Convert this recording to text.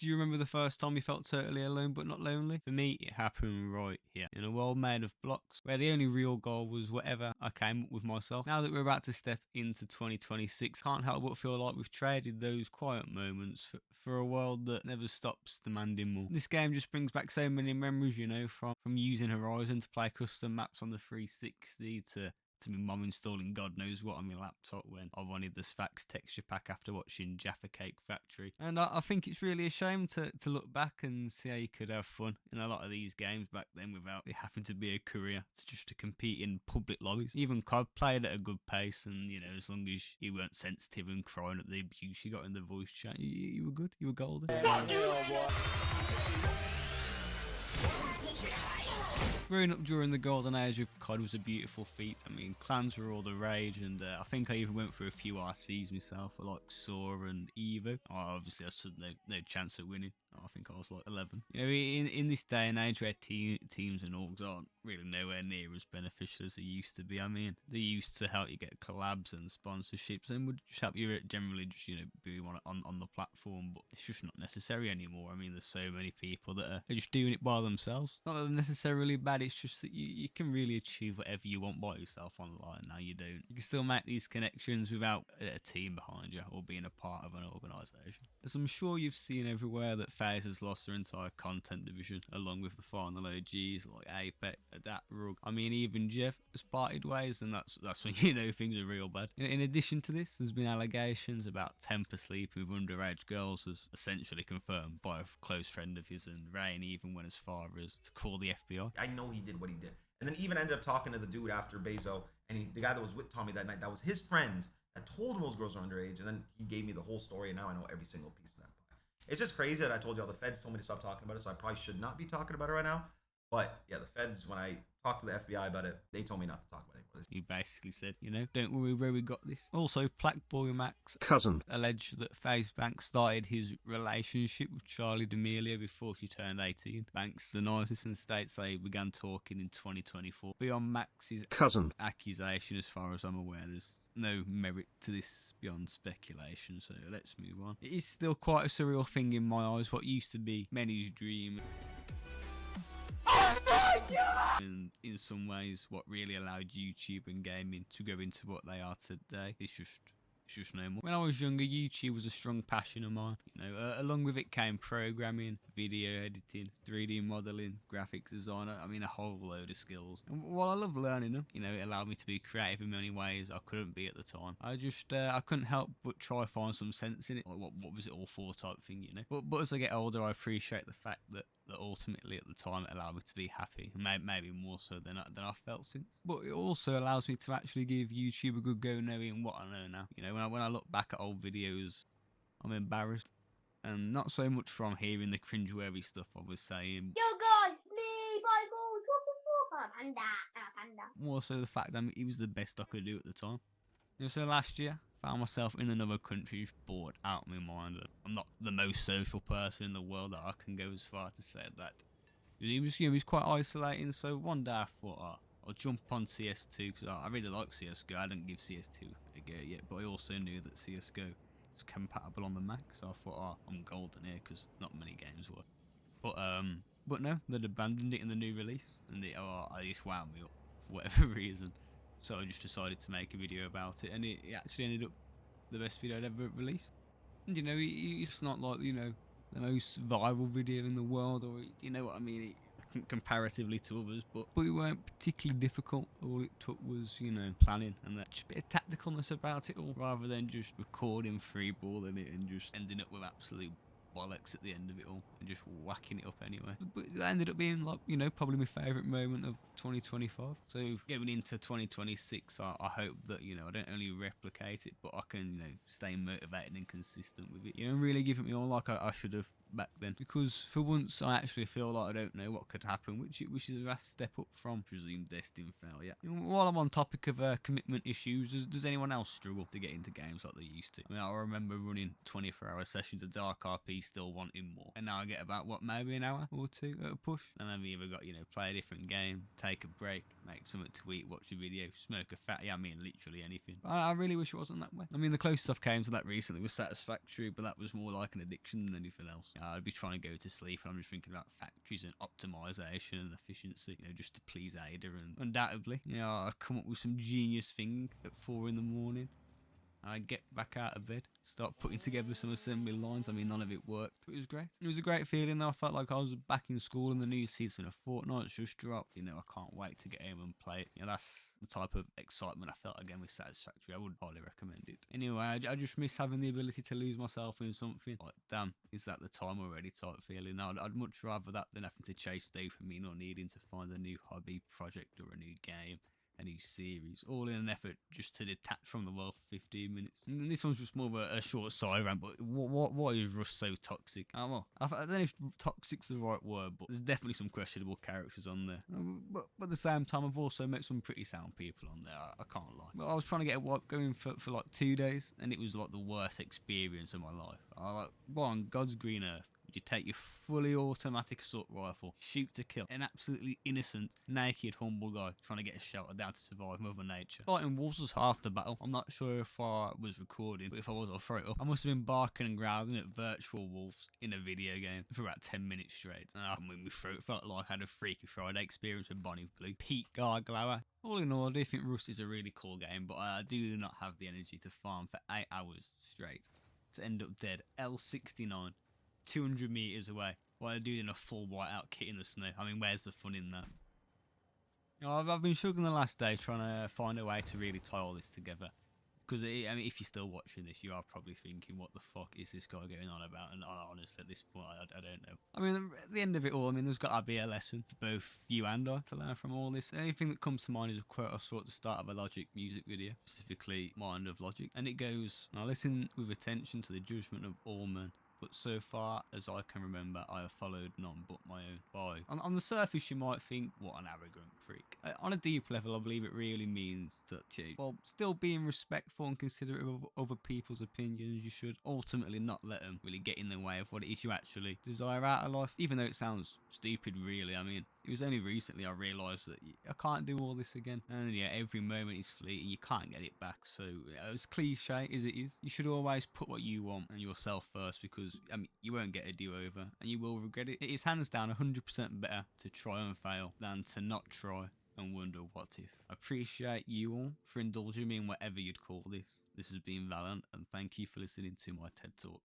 Do you remember the first time you felt totally alone but not lonely? For me, it happened right here, in a world made of blocks, where the only real goal was whatever I came up with myself. Now that we're about to step into 2026, can't help but feel like we've traded those quiet moments for a world that never stops demanding more. This game just brings back so many memories, you know, from using Horizon to play custom maps on the 360 to my mum installing God knows what on my laptop when I wanted the Sphax texture pack after watching Jaffa Cake Factory. And I think it's really a shame to look back and see how you could have fun in a lot of these games back then without it having to be a career, just to compete in public lobbies. Even COD played at a good pace, and you know, as long as you weren't sensitive and crying at the abuse you got in the voice chat, you were good, you were golden. Growing up during the golden age of COD was a beautiful feat. I mean, clans were all the rage, and I think I even went through a few RCs myself, like Saw and Evo. Obviously, I stood no chance of winning. I think I was like 11. You know, in this day and age where teams and orgs aren't really nowhere near as beneficial as they used to be. I mean, they used to help you get collabs and sponsorships, and would just help you generally just, you know, be on the platform, but it's just not necessary anymore. I mean, there's so many people that are just doing it by themselves. Not that they're necessarily bad, it's just that you can really achieve whatever you want by yourself online. Now you don't. You can still make these connections without a team behind you or being a part of an organisation. As I'm sure you've seen everywhere, that FaZe has lost their entire content division, along with the final OGs like Apex, Adapt, Rug. I mean, even Jeff has parted ways, and that's when you know things are real bad. In addition to this, there's been allegations about Temper sleeping with underage girls, as essentially confirmed by a close friend of his, and Rain even went as far as to call the FBI. I know he did what he did, and then even ended up talking to the dude after Bezo, and the guy that was with Tommy that night, that was his friend that told him those girls were underage, and then he gave me the whole story, and now I know every single piece of that. It's just crazy that I told y'all the feds told me to stop talking about it, so I probably should not be talking about it right now. But yeah, the feds, when I talked to the FBI about it, they told me not to talk about it. He basically said, you know, don't worry where we got this. Also, Plaque Boy Max cousin alleged that FaZe Banks started his relationship with Charlie D'Amelio before she turned 18. Banks denies this and states they began talking in 2024. Beyond Max's cousin accusation, as far as I'm aware, there's no merit to this beyond speculation, so let's move on. It is still quite a surreal thing in my eyes, what used to be many's dream. And in some ways, what really allowed YouTube and gaming to go into what they are today is just no more. When I was younger, YouTube was a strong passion of mine. You know, along with it came programming, video editing, 3D modeling, graphics design. I mean, a whole load of skills. And while I love learning them, you know, it allowed me to be creative in many ways I couldn't be at the time. I couldn't help but try to find some sense in it. Like, what was it all for type thing, you know. But as I get older, I appreciate the fact that ultimately at the time it allowed me to be happy, maybe more so than I felt since. But it also allows me to actually give YouTube a good go knowing what I know now. You know, when I look back at old videos, I'm embarrassed, and not so much from hearing the cringeworthy stuff I was saying. Yo guys, me, Bible, panda. More so the fact that it was the best I could do at the time. You know, so last year, found myself in another country, bored out of my mind. I'm not the most social person in the world, that I can go as far to say that. It was quite isolating, so one day I thought, I'll jump on CS2, because I really like CSGO. I didn't give CS2 a go yet, but I also knew that CSGO was compatible on the Mac, so I thought, I'm golden here, because not many games were. But no, they'd abandoned it in the new release, and it just wound me up for whatever reason. So I just decided to make a video about it, and it actually ended up the best video I'd ever released. And you know, it's not like, you know, the most viral video in the world, or you know what I mean, comparatively to others, but it weren't particularly difficult. All it took was, you know, planning and that just a bit of tacticalness about it all, rather than just recording freeballing it and just ending up with absolute bollocks at the end of it all and just whacking it up anyway. But that ended up being, like, you know, probably my favourite moment of 2025. So going into 2026, I hope that, you know, I don't only replicate it, but I can, you know, stay motivated and consistent with it, you know, really give it me all like I should have back then, because for once I actually feel like I don't know what could happen, which is a vast step up from presumed destined failure. You know, while I'm on topic of commitment issues, does anyone else struggle to get into games like they used to? I mean, I remember running 24-hour sessions of Dark RP, still wanting more, and now I get about maybe an hour or two at a push, and I've either got, you know, play a different game, take a break, make something to eat, watch a video, smoke a fatty. I mean, literally anything. But I really wish it wasn't that way. I mean, the closest I've came to that recently was Satisfactory, but that was more like an addiction than anything else. I'd be trying to go to sleep and I'm just thinking about factories and optimization and efficiency, just to please Ada. And undoubtedly, I'd come up with some genius thing at 4 in the morning. I'd get back out of bed, start putting together some assembly lines. I mean, none of it worked. It was great. It was a great feeling though. I felt like I was back in school and the new season of Fortnite's just dropped. I can't wait to get home and play it. That's the type of excitement I felt again with Satisfactory. I would highly recommend it. Anyway, I just miss having the ability to lose myself in something. Like, damn, is that the time already type feeling. I'd much rather that than having to chase dopamine or needing to find a new hobby, project, or a new game. A new series, all in an effort just to detach from the world for 15 minutes. And this one's just more of a short side rant, but why is Rust so toxic? I don't know if toxic's the right word, but there's definitely some questionable characters on there. But at the same time, I've also met some pretty sound people on there, I can't lie. But I was trying to get a wipe going for like 2 days, and it was like the worst experience of my life. On God's green earth, you take your fully automatic assault rifle, shoot to kill an absolutely innocent, naked, humble guy trying to get a shelter down to survive Mother Nature. Fighting wolves was half the battle. I'm not sure if I was recording, but if I was, I'll throw it up. I must have been barking and growling at virtual wolves in a video game for about 10 minutes straight. And my throat felt like I had a Freaky Friday experience with Bonnie Blue. Pete Garglower. All in all, I do think Rust is a really cool game, but I do not have the energy to farm for 8 hours straight to end up dead. L69. 200 meters away while they're doing a full whiteout kit in the snow. I mean, where's the fun in that? I've been struggling the last day trying to find a way to really tie all this together. Because, if you're still watching this, you are probably thinking, what the fuck is this guy going on about? And honestly, at this point, I don't know. I mean, at the end of it all, there's got to be a lesson for both you and I to learn from all this. Anything that comes to mind is a quote I saw at the start of a Logic music video, specifically Mind of Logic. And it goes, "Now listen with attention to the judgment of all men. But so far as I can remember, I have followed none but my own by." On the surface, you might think, what an arrogant freak. On a deep level, I believe it really means that, while still being respectful and considerate of other people's opinions, you should ultimately not let them really get in the way of what it is you actually desire out of life. Even though it sounds stupid, really. It was only recently I realised that I can't do all this again. And every moment is fleeting, you can't get it back. So, as cliche as it is, you should always put what you want and yourself first, because you won't get a do-over and you will regret it. It is hands down 100% better to try and fail than to not try and wonder what if. I appreciate you all for indulging me in whatever you'd call this. This has been Valiant, and thank you for listening to my TED Talk.